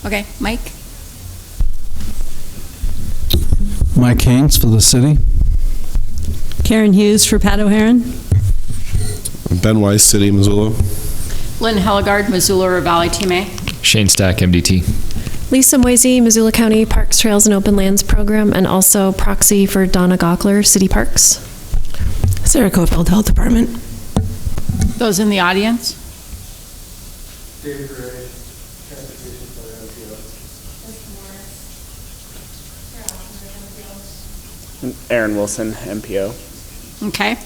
Okay, Mike? Mike Haynes for the city. Karen Hughes for Pat O'Haron. Ben Weiss, City, Missoula. Lynn Hellegard, Missoula or Valley TMA. Shane Stack, MDT. Lisa Moisey, Missoula County Parks, Trails, and Open Lands Program, and also proxy for Donna Gockler, City Parks. Sarah Cofield, Health Department. Those in the audience? David Gray, Transportation for MPO. And Aaron Wilson, MPO. Okay.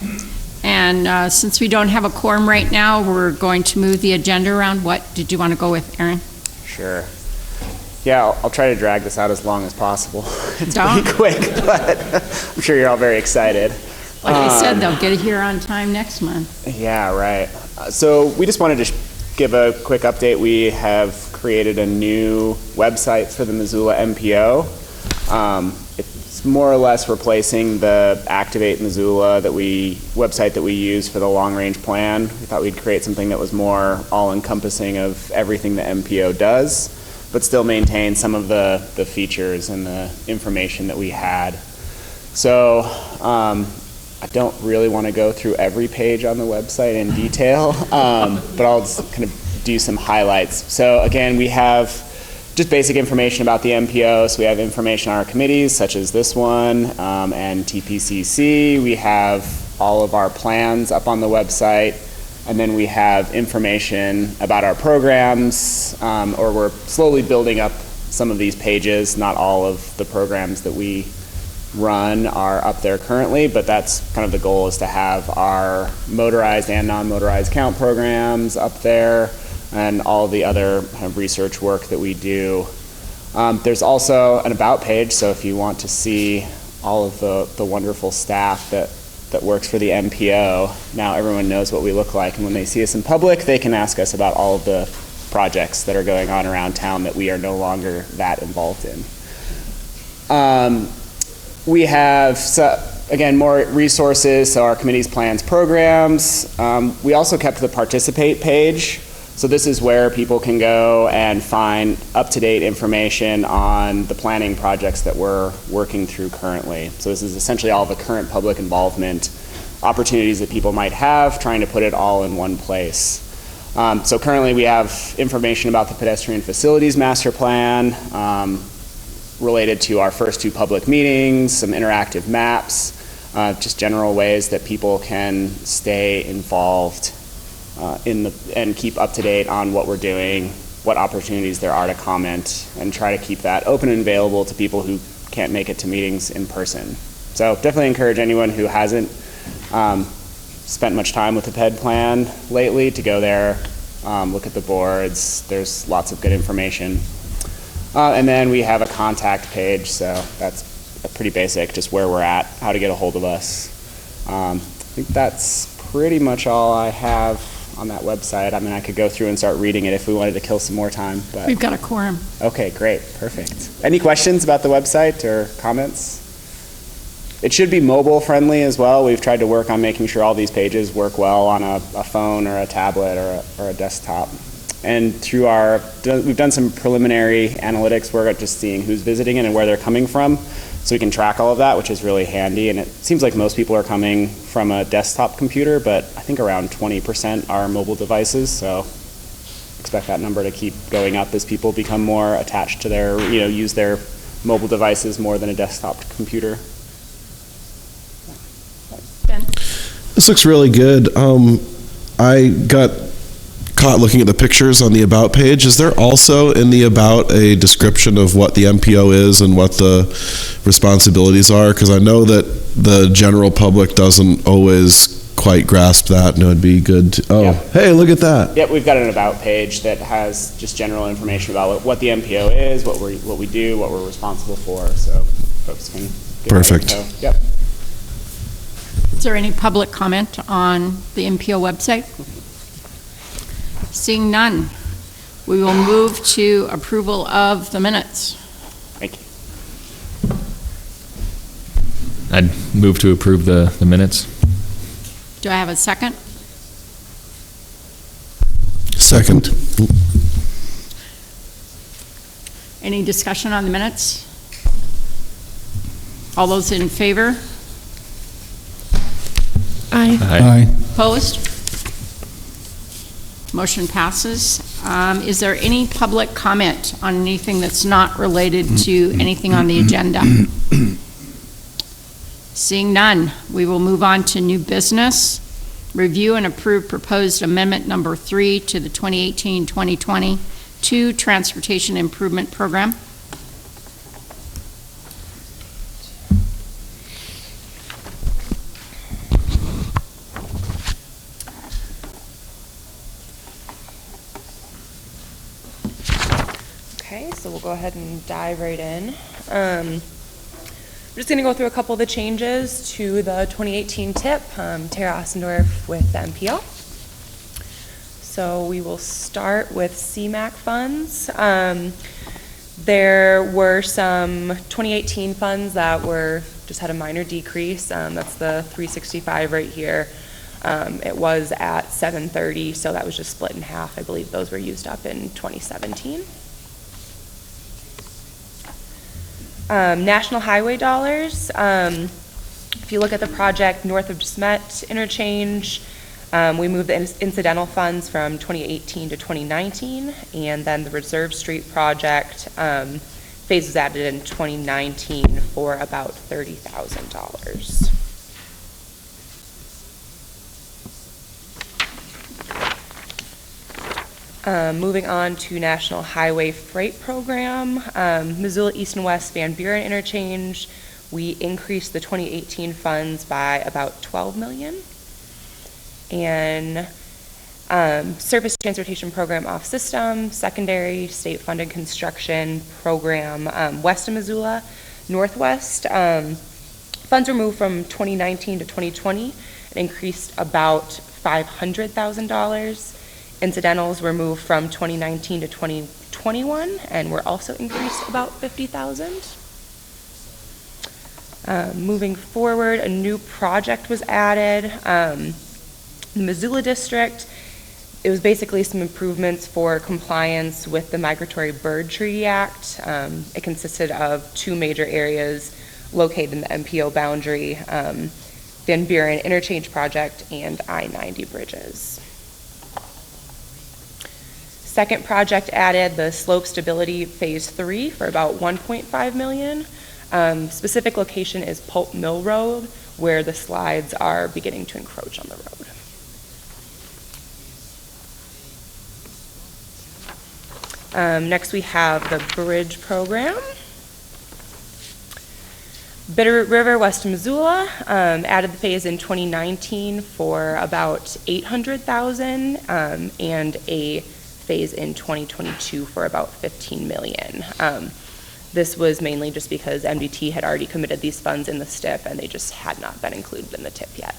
And since we don't have a quorum right now, we're going to move the agenda around. What did you want to go with, Aaron? Sure. Yeah, I'll try to drag this out as long as possible. It's Don't. pretty quick, but I'm sure you're all very excited. Like I said, they'll get it here on time next month. Yeah, right. So we just wanted to give a quick update. We have created a new website for the Missoula MPO. It's more or less replacing the Activate Missoula website that we use for the long-range plan. We thought we'd create something that was more all-encompassing of everything the MPO does, but still maintain some of the features and the information that we had. So I don't really want to go through every page on the website in detail, but I'll just kind of do some highlights. So again, we have just basic information about the MPO. So we have information on our committees, such as this one, and TPCC. We have all of our plans up on the website. And then we have information about our programs, or we're slowly building up some of these pages. Not all of the programs that we run are up there currently, but that's kind of the goal, is to have our motorized and non-motorized count programs up there and all the other kind of research work that we do. There's also an about page, so if you want to see all of the wonderful staff that works for the MPO, now everyone knows what we look like, and when they see us in public, they can ask us about all of the projects that are going on around town that we are no longer that involved in. We have, again, more resources, so our committees, plans, programs. We also kept the participate page. So this is where people can go and find up-to-date information on the planning projects that we're working through currently. So this is essentially all the current public involvement opportunities that people might have, trying to put it all in one place. So currently we have information about the pedestrian facilities master plan, related to our first two public meetings, some interactive maps, just general ways that people can stay involved and keep up to date on what we're doing, what opportunities there are to comment, and try to keep that open and available to people who can't make it to meetings in person. So definitely encourage anyone who hasn't spent much time with the PED plan lately to go there, look at the boards. There's lots of good information. And then we have a contact page, so that's pretty basic, just where we're at, how to get a hold of us. I think that's pretty much all I have on that website. I mean, I could go through and start reading it if we wanted to kill some more time. But We've got a quorum. Okay, great, perfect. Any questions about the website or comments? It should be mobile friendly as well. We've tried to work on making sure all these pages work well on a phone or a tablet or a desktop. And through we've done some preliminary analytics work at just seeing who's visiting it and where they're coming from, so we can track all of that, which is really handy. And it seems like most people are coming from a desktop computer, but I think around 20% are mobile devices, so expect that number to keep going up as people become more attached to use their mobile devices more than a desktop computer. Ben? This looks really good. I got caught looking at the pictures on the About page. Is there also in the About a description of what the MPO is and what the responsibilities are? Because I know that the general public doesn't always quite grasp that, and it would be good to, Hey, look at that. Yep, we've got an About page that has just general information about what the MPO is, what we do, what we're responsible for, so folks can get Perfect. that info. Yep. Is there any public comment on the MPO website? Seeing none, we will move to approval of the minutes. Thank you. I'd move to approve the minutes. Do I have a second? Second. Any discussion on the minutes? All those in favor? Aye. Aye. Opposed? Motion passes. Is there any public comment on anything that's not related to anything on the agenda? Seeing none, we will move on to new business. Review and approve proposed amendment number 3 to the 2018-2022 Transportation Improvement Program. Okay, so we'll go ahead and dive right in. We're just going to go through a couple of the changes to the 2018 TIP, Tara Ossendorf with the MPO. So we will start with CMAQ funds. There were some 2018 funds that just had a minor decrease. That's the 365 right here. It was at 730, so that was just split in half. I believe those were used up in 2017. National Highway dollars. If you look at the project north of DeSmet interchange, we moved the incidental funds from 2018 to 2019, and then the Reserve Street project phase was added in 2019 for about $30,000. Moving on to National Highway Freight Program, Missoula East and West Van Buren interchange, we increased the 2018 funds by about $12 million. And Surface Transportation Program off system, secondary state funded construction program west of Missoula, Northwest. Funds were moved from 2019 to 2020 and increased about $500,000. Incidentals were moved from 2019 to 2021 and were also increased about $50,000. Moving forward, a new project was added. The Missoula District, it was basically some improvements for compliance with the Migratory Bird Treaty Act. It consisted of 2 major areas located in the MPO boundary, Van Buren Interchange Project and I-90 bridges. Second project added the slope stability phase 3 for about $1.5 million. Specific location is Pulp Mill Road, where the slides are beginning to encroach on the road. Next we have the bridge program. Bitterroot River west of Missoula added the phase in 2019 for about $800,000 and a phase in 2022 for about $15 million. This was mainly just because MDT had already committed these funds in the STIP and they just had not been included in the TIP yet.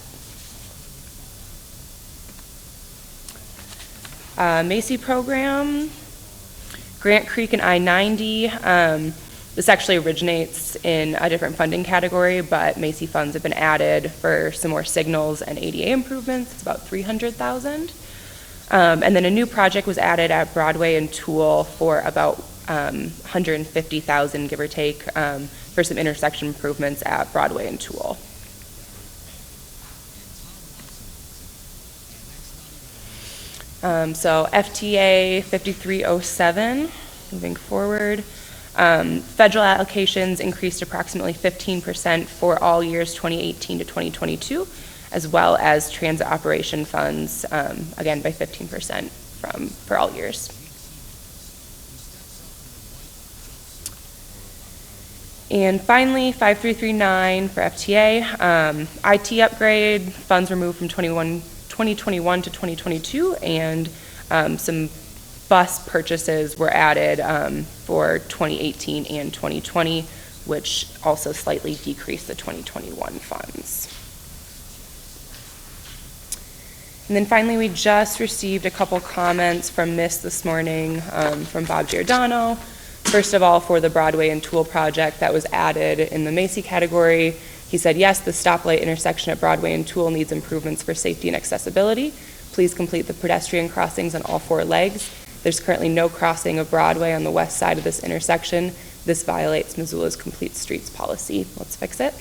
Macy program, Grant Creek and I-90. This actually originates in a different funding category, but Macy funds have been added for some more signals and ADA improvements. It's about $300,000. And then a new project was added at Broadway and Toole for about $150,000, give or take, for some intersection improvements at Broadway and Toole. So FTA 5307, moving forward. Federal allocations increased approximately 15% for all years 2018 to 2022, as well as transit operation funds, again, by 15% for all years. And finally, 5339 for FTA, IT upgrade, funds were moved from 2021 to 2022, and some bus purchases were added for 2018 and 2020, which also slightly decreased the 2021 funds. And then finally, we just received a couple comments from MISS this morning from Bob Giordano. First of all, for the Broadway and Toole project that was added in the Macy category, he said, yes, the stoplight intersection at Broadway and Toole needs improvements for safety and accessibility. Please complete the pedestrian crossings on all 4 legs. There's currently no crossing of Broadway on the west side of this intersection. This violates Missoula's Complete Streets policy. Let's fix it.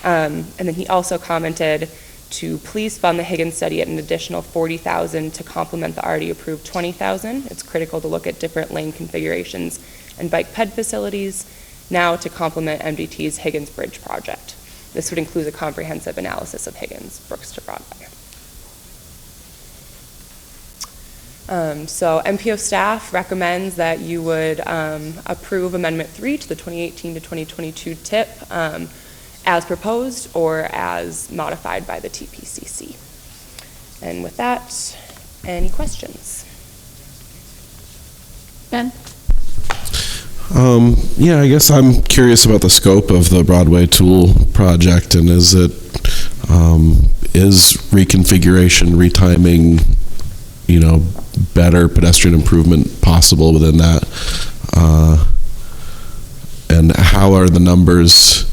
And then he also commented to please fund the Higgins study at an additional $40,000 to complement the already approved $20,000. It's critical to look at different lane configurations and bike ped facilities now to complement MDT's Higgins Bridge project. This would include a comprehensive analysis of Higgins, Brooks to Broadway. So MPO staff recommends that you would approve Amendment 3 to the 2018 to 2022 TIP as proposed or as modified by the TPCC. And with that, any questions? Ben? Yeah, I guess I'm curious about the scope of the Broadway Tool project, and is reconfiguration, retiming, better pedestrian improvement possible within that? And how are the numbers?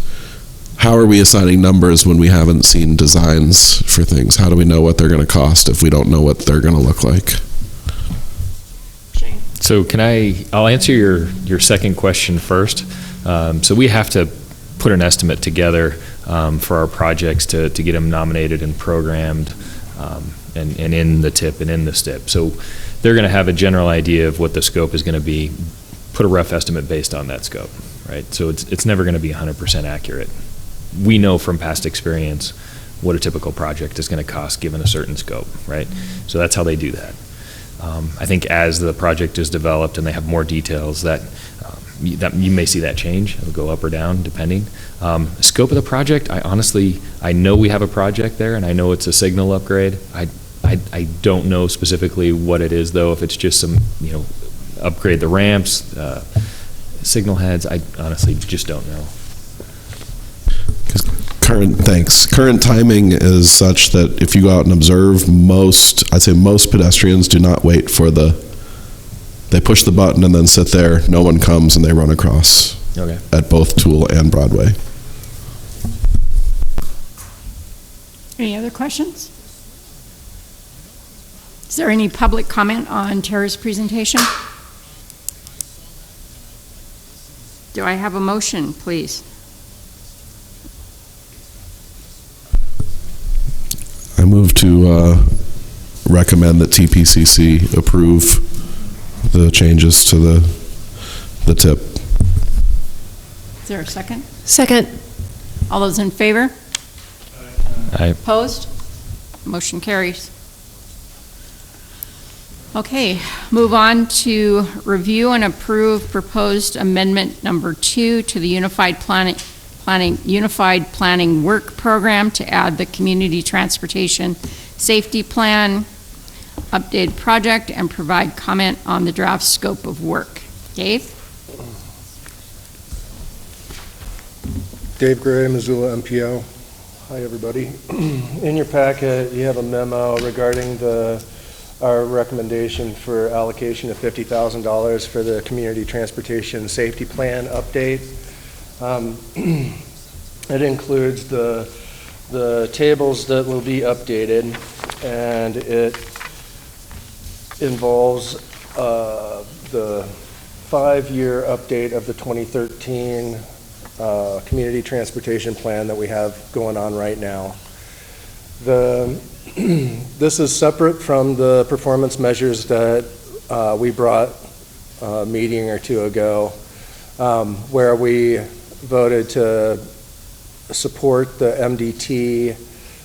How are we assigning numbers when we haven't seen designs for things? How do we know what they're going to cost if we don't know what they're going to look like? So I'll answer your second question first. So we have to put an estimate together for our projects to get them nominated and programmed and in the TIP and in the STIP. So they're going to have a general idea of what the scope is going to be, put a rough estimate based on that scope, right? So it's never going to be 100% accurate. We know from past experience what a typical project is going to cost given a certain scope, right? So that's how they do that. I think as the project is developed and they have more details, that you may see that change. It'll go up or down depending. Scope of the project, I know we have a project there and I know it's a signal upgrade. I don't know specifically what it is though. If it's just some, upgrade the ramps, signal heads, I honestly just don't know. Current timing is such that if you go out and observe, I'd say most pedestrians do not wait for they push the button and then sit there, no one comes, and they run across. Okay. At both Tool and Broadway. Any other questions? Is there any public comment on Tara's presentation? Do I have a motion, please? I move to recommend that TPCC approve the changes to the TIP. Is there a second? Second. All those in favor? Aye. Opposed? Motion carries. Okay, move on to review and approve proposed amendment number 2 to the Unified Planning Work Program to add the Community Transportation Safety Plan, updated project, and provide comment on the draft scope of work. Dave? Dave Gray, Missoula MPO. Hi, everybody. In your packet, you have a memo regarding our recommendation for allocation of $50,000 for the Community Transportation Safety Plan update. It includes the tables that will be updated, and it involves the 5-year update of the 2013 community transportation plan that we have going on right now. This is separate from the performance measures that we brought a meeting or two ago, where we voted to support the MDT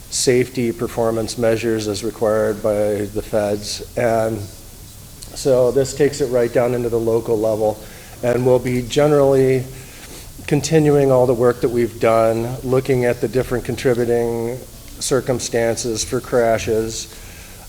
safety performance measures as required by the feds. And so this takes it right down into the local level, and we'll be generally continuing all the work that we've done, looking at the different contributing circumstances for crashes.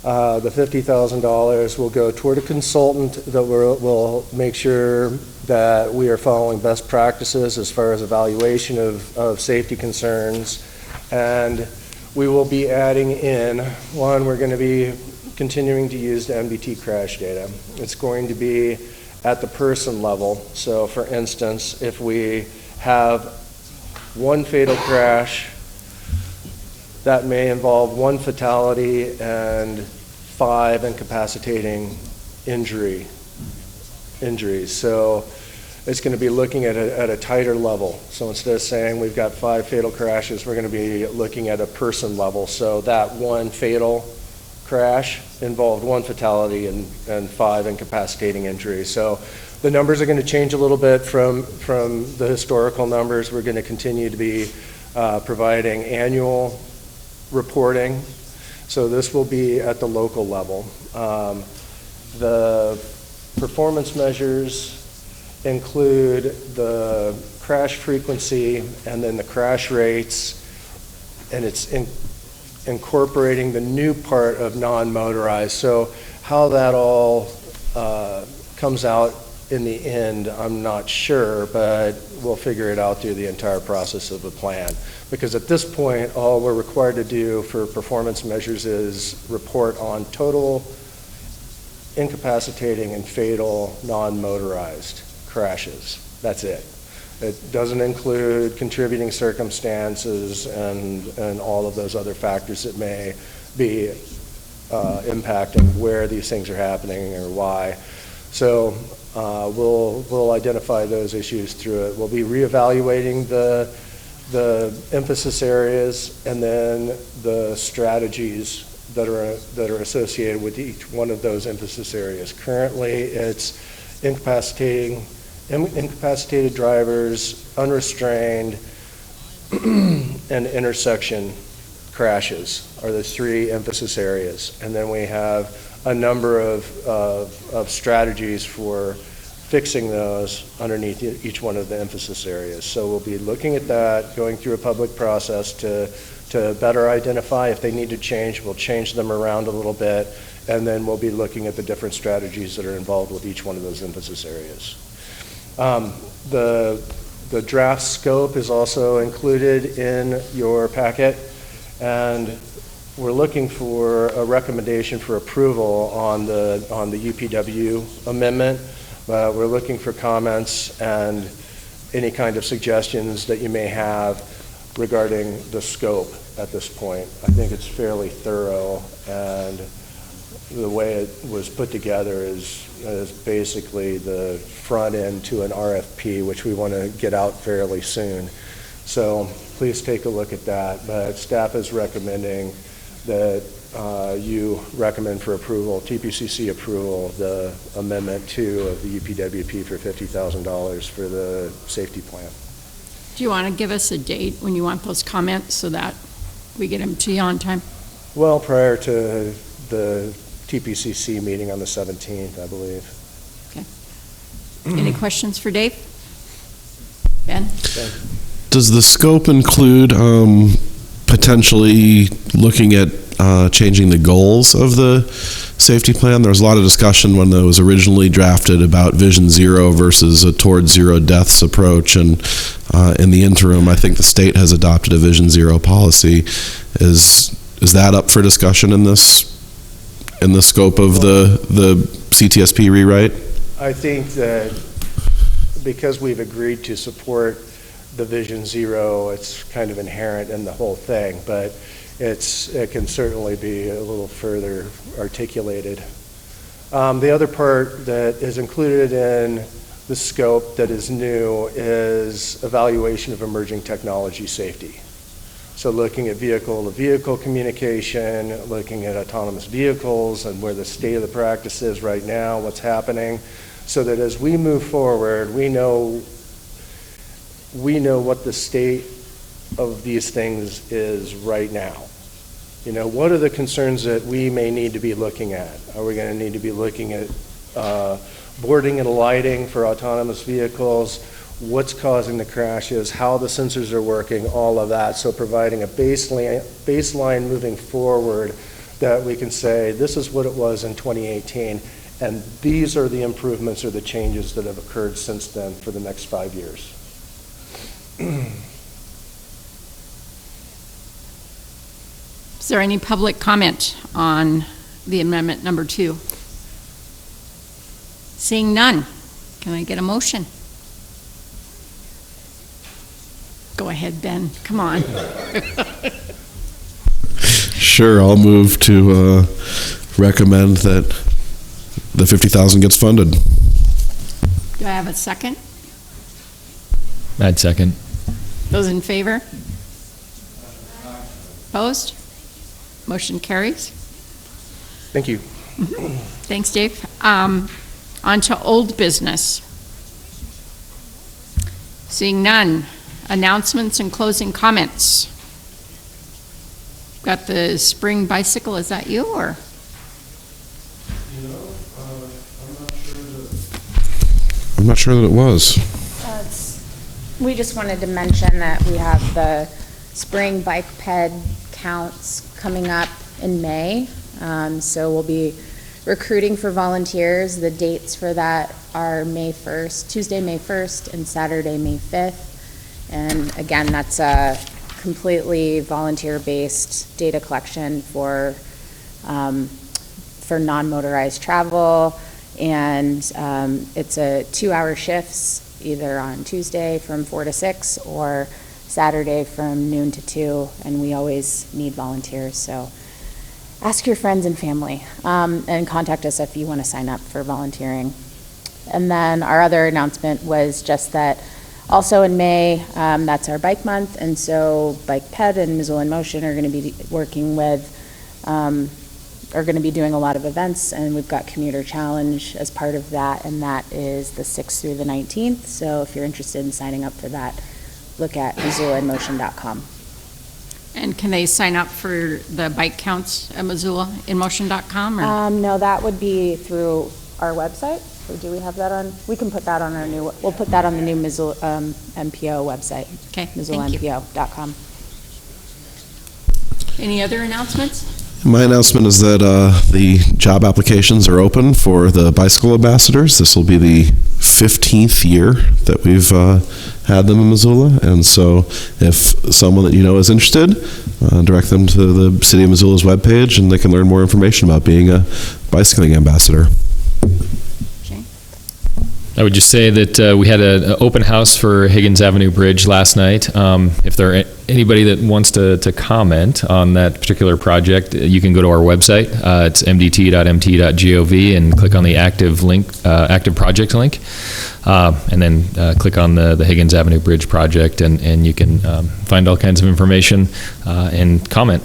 The $50,000 will go toward a consultant that will make sure that we are following best practices as far as evaluation of safety concerns. And we will be adding in, we're going to be continuing to use the MDT crash data. It's going to be at the person level. So for instance, if we have one fatal crash, that may involve one fatality and 5 incapacitating injuries. So it's going to be looking at a tighter level. So instead of saying we've got 5 fatal crashes, we're going to be looking at a person level. So that one fatal crash involved 1 fatality and 5 incapacitating injuries. So the numbers are going to change a little bit from the historical numbers. We're going to continue to be providing annual reporting. So this will be at the local level. The performance measures include the crash frequency and then the crash rates, and it's incorporating the new part of non-motorized. So how that all comes out in the end, I'm not sure, but we'll figure it out through the entire process of the plan. Because at this point, all we're required to do for performance measures is report on total incapacitating and fatal non-motorized crashes. That's it. It doesn't include contributing circumstances and all of those other factors that may be impacting where these things are happening or why. So we'll identify those issues through it. We'll be reevaluating the emphasis areas and then the strategies that are associated with each one of those emphasis areas. Currently, it's incapacitated drivers, unrestrained, and intersection crashes are the 3 emphasis areas. And then we have a number of strategies for fixing those underneath each one of the emphasis areas. So we'll be looking at that, going through a public process to better identify if they need to change. We'll change them around a little bit, and then we'll be looking at the different strategies that are involved with each one of those emphasis areas. The draft scope is also included in your packet, and we're looking for a recommendation for approval on the UPW amendment. We're looking for comments and any kind of suggestions that you may have regarding the scope at this point. I think it's fairly thorough, and the way it was put together is basically the front end to an RFP, which we want to get out fairly soon. So please take a look at that. But staff is recommending that you recommend for approval, TPCC approval, the amendment 2 of the UPWP for $50,000 for the safety plan. Do you want to give us a date when you want those comments so that we get them to you on time? Well, prior to the TPCC meeting on the 17th, I believe. Okay. Any questions for Dave? Ben? Does the scope include potentially looking at changing the goals of the safety plan? There was a lot of discussion when it was originally drafted about Vision Zero versus a Towards Zero Deaths approach, and in the interim, I think the state has adopted a Vision Zero policy. Is that up for discussion in the scope of the CTSP rewrite? I think that because we've agreed to support the Vision Zero, it's kind of inherent in the whole thing, but it can certainly be a little further articulated. The other part that is included in the scope that is new is evaluation of emerging technology safety. So looking at vehicle-to-vehicle communication, looking at autonomous vehicles and where the state of the practice is right now, what's happening, so that as we move forward, we know what the state of these things is right now. You know, what are the concerns that we may need to be looking at? Are we going to need to be looking at boarding and lighting for autonomous vehicles? What's causing the crashes? How the sensors are working? All of that. So providing a baseline moving forward that we can say, this is what it was in 2018, and these are the improvements or the changes that have occurred since then for the next 5 years. Is there any public comment on the amendment number 2? Seeing none, can I get a motion? Go ahead, Ben, come on. Sure, I'll move to recommend that the 50,000 gets funded. Do I have a second? I'd second. Those in favor? Opposed? Motion carries. Thank you. Thanks, Dave. On to old business. Seeing none. Announcements and closing comments. Got the spring bicycle, is that you, or? I'm not sure that it was. We just wanted to mention that we have the spring bike ped counts coming up in May. So we'll be recruiting for volunteers. The dates for that are May 1st, Tuesday, May 1st, and Saturday, May 5th. And again, that's a completely volunteer-based data collection for non-motorized travel. And it's a 2-hour shifts, either on Tuesday from 4 to 6 or Saturday from noon to 2. And we always need volunteers, so ask your friends and family, and contact us if you want to sign up for volunteering. And then our other announcement was just that also in May, that's our bike month, and so Bike Ped and Missoula in Motion are going to be working with, are going to be doing a lot of events, and we've got Commuter Challenge as part of that, and that is the 6th through the 19th. So if you're interested in signing up for that, look at MissoulaInMotion.com. And can they sign up for the bike counts at MissoulaInMotion.com? Or? No, that would be through our website. Or do we have that on? We can put that on our new, we'll put that on the new Missoula MPO website. Okay, thank you. MissoulaMPO.com. Any other announcements? My announcement is that the job applications are open for the bicycle ambassadors. This will be the 15th year that we've had them in Missoula, and so if someone that you know is interested, direct them to the City of Missoula's webpage, and they can learn more information about being a bicycling ambassador. I would just say that we had an open house for Higgins Avenue Bridge last night. If there are anybody that wants to comment on that particular project, you can go to our website. It's mdt.mt.gov and click on the active link, active project link, and then click on the Higgins Avenue Bridge project, and you can find all kinds of information and comment.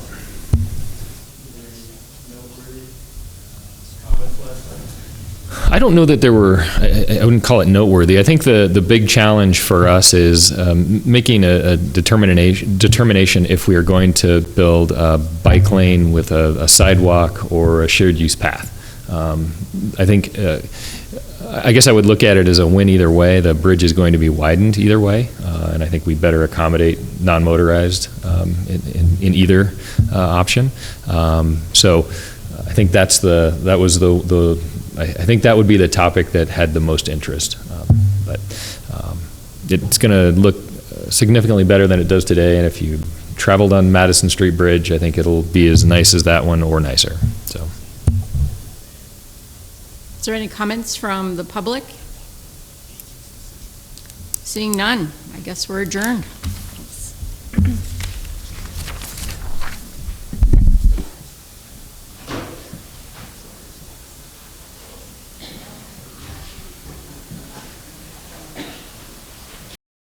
I don't know that there were, I wouldn't call it noteworthy. I think the big challenge for us is making a determination if we are going to build a bike lane with a sidewalk or a shared use path. I think, I guess I would look at it as a win either way. The bridge is going to be widened either way, and I think we better accommodate non-motorized in either option. So I think I think that would be the topic that had the most interest. But it's going to look significantly better than it does today, and if you traveled on Madison Street Bridge, I think it'll be as nice as that one or nicer. So, is there any comments from the public? Seeing none, I guess we're adjourned.